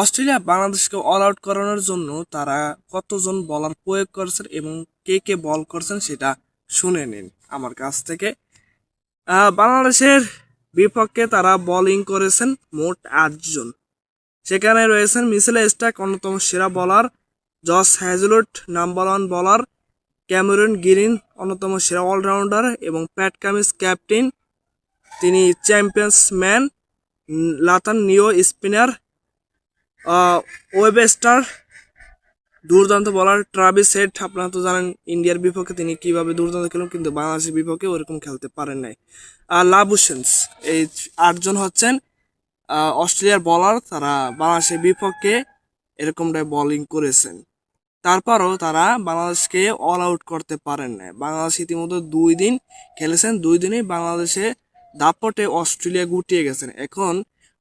Australia বাংলাদেশকে all out করানোর জন্য তারা কতজন বলার প্রয়োগ করেছেন এবং কে কে বল করছেন সেটা শুনে নিন আমার কাছ থেকে। বাংলাদেশের বিপক্ষে তারা বোলিং করেছেন মোট 8 জন। সেখানে রয়েছেন মিচেল স্টার্ক অন্যতম সেরা বলার, জস হ্যাজেলউড নাম্বার 1 বলার, ক্যামেরন গ্রিন অন্যতম সেরা অলরাউন্ডার এবং প্যাট কামিন্স ক্যাপ্টেন, তিনি চ্যাম্পিয়ন্স ম্যান, লাতান নিও স্পিনার, ওয়েবস্টার দুর্দান্ত বলার, ট্রাভিস হেড আপনারা তো জানেন ইন্ডিয়ার বিপক্ষে তিনি কিভাবে দুর্দান্ত খেলেন, কিন্তু বাংলাদেশের বিপক্ষে ওরকম খেলতে পারেন নাই। আর লাবুশেন্স, এই 8 জন হচ্ছেন অস্ট্রেলিয়ার বলার, তারা বাংলাদেশের বিপক্ষে এরকমটাই বোলিং করেছেন। তারপরও তারা বাংলাদেশকে অল আউট করতে পারেন না। বাংলাদেশ ইতিমধ্যে 2 দিন খেলেছেন, 2 দিনেই বাংলাদেশে দাপটে অস্ট্রেলিয়া গুটিয়ে গেছেন। এখন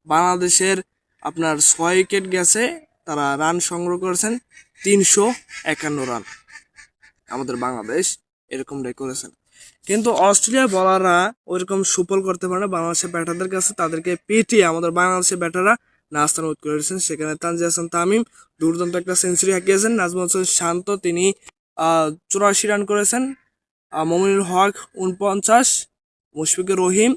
বাংলাদেশের আপনার 6 উইকেট গেছে, তারা রান সংগ্রহ করেছেন 351 রান। আমাদের বাংলাদেশ এরকমটাই করেছেন, কিন্তু অস্ট্রেলিয়ার বলাররা ওইরকম সুফল করতে পারে না বাংলাদেশের ব্যাটারদের কাছে। তাদেরকে পিটিয়ে আমাদের বাংলাদেশের ব্যাটাররা নাস্তানাবুদ করেছেন। সেখানে তানজিদ হাসান তামিম দুর্দান্ত একটা সেঞ্চুরি হাঁকিয়েছেন। নাজমুল হোসেন শান্ত তিনি 84 রান করেছেন। মমিনুল হক 49, মুশফিকুর রহিম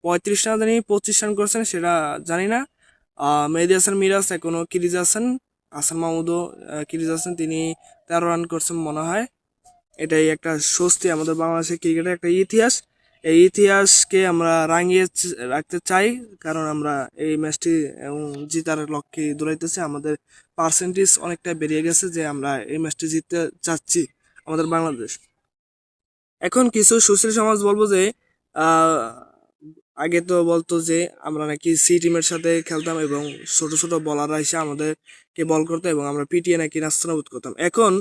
35 রান, তিনি 25 রান করেছেন সেটা জানি না। মেহেদী হাসান মিরাজ এখনো ক্রিজে আছেন। হাসান মাহমুদও ক্রিজে আছেন, তিনি 13 রান করছেন মনে হয়। এটাই একটা স্বস্তি আমাদের বাংলাদেশের ক্রিকেটের একটা ইতিহাস। এই ইতিহাসকে আমরা রাঙিয়ে রাখতে চাই, কারণ আমরা এই ম্যাচটি জিতার লক্ষ্যে দৌড়াইতেছি। আমাদের পার্সেন্টেজ অনেকটা বেরিয়ে গেছে যে আমরা এই ম্যাচটি জিততে চাচ্ছি আমাদের বাংলাদেশ। এখন কিছু সুশীল সমাজ বলবো যে আহ, আগে তো বলতো যে আমরা নাকি সি টিমের সাথে খেলতাম এবং ছোট ছোট বলাররা এসে আমাদেরকে বল করতো এবং আমরা পিটিয়ে নাকি নাস্তানাবুদ করতাম। এখন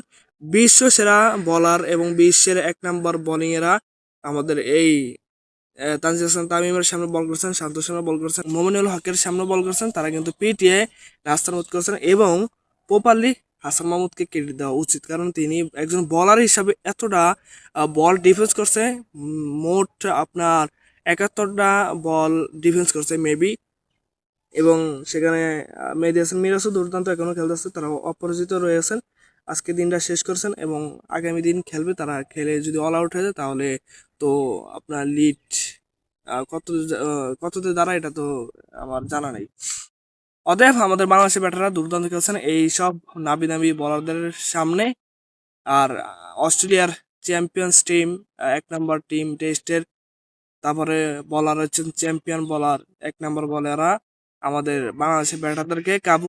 বিশ্ব সেরা বলার এবং বিশ্বের 1 নম্বর বোলিং এরা আমাদের এই তানজিদ হাসান তামিমের সামনে বল করছেন, শান্তর সামনে বল করছেন, মোমিনুল হকের সামনে বল করছেন, তারা কিন্তু পিটিয়ে নাস্তানাবুদ করছেন। এবং প্রপারলি হাসান মাহমুদকে ক্রেডিট দেওয়া উচিত, কারণ তিনি একজন বলার হিসাবে এতটা বল ডিফেন্স করছে। মোট আপনার 71টা বল ডিফেন্স করছে মেবি। এবং সেখানে মেহেদী হাসান মিরাজও দুর্দান্ত এখনো খেলতেছে, তারা অপরাজিত রয়েছেন। আজকে দিনটা শেষ করছেন এবং আগামী দিন খেলবে। তারা খেলে যদি অল আউট হয়ে যায় তাহলে তো আপনার লিড কততে দাঁড়ায় এটা তো আমার জানা নেই। অতএব আমাদের বাংলাদেশের ব্যাটাররা দুর্দান্ত খেলছেন এই সব নাবি নাবি বলারদের সামনে। আর অস্ট্রেলিয়ার চ্যাম্পিয়ন্স টিম, 1 নম্বর টিম টেস্টের, তারপরে বলার হচ্ছেন চ্যাম্পিয়ন বলার, 1 নম্বর বলাররা আমাদের বাংলাদেশের ব্যাটারদেরকে কাবু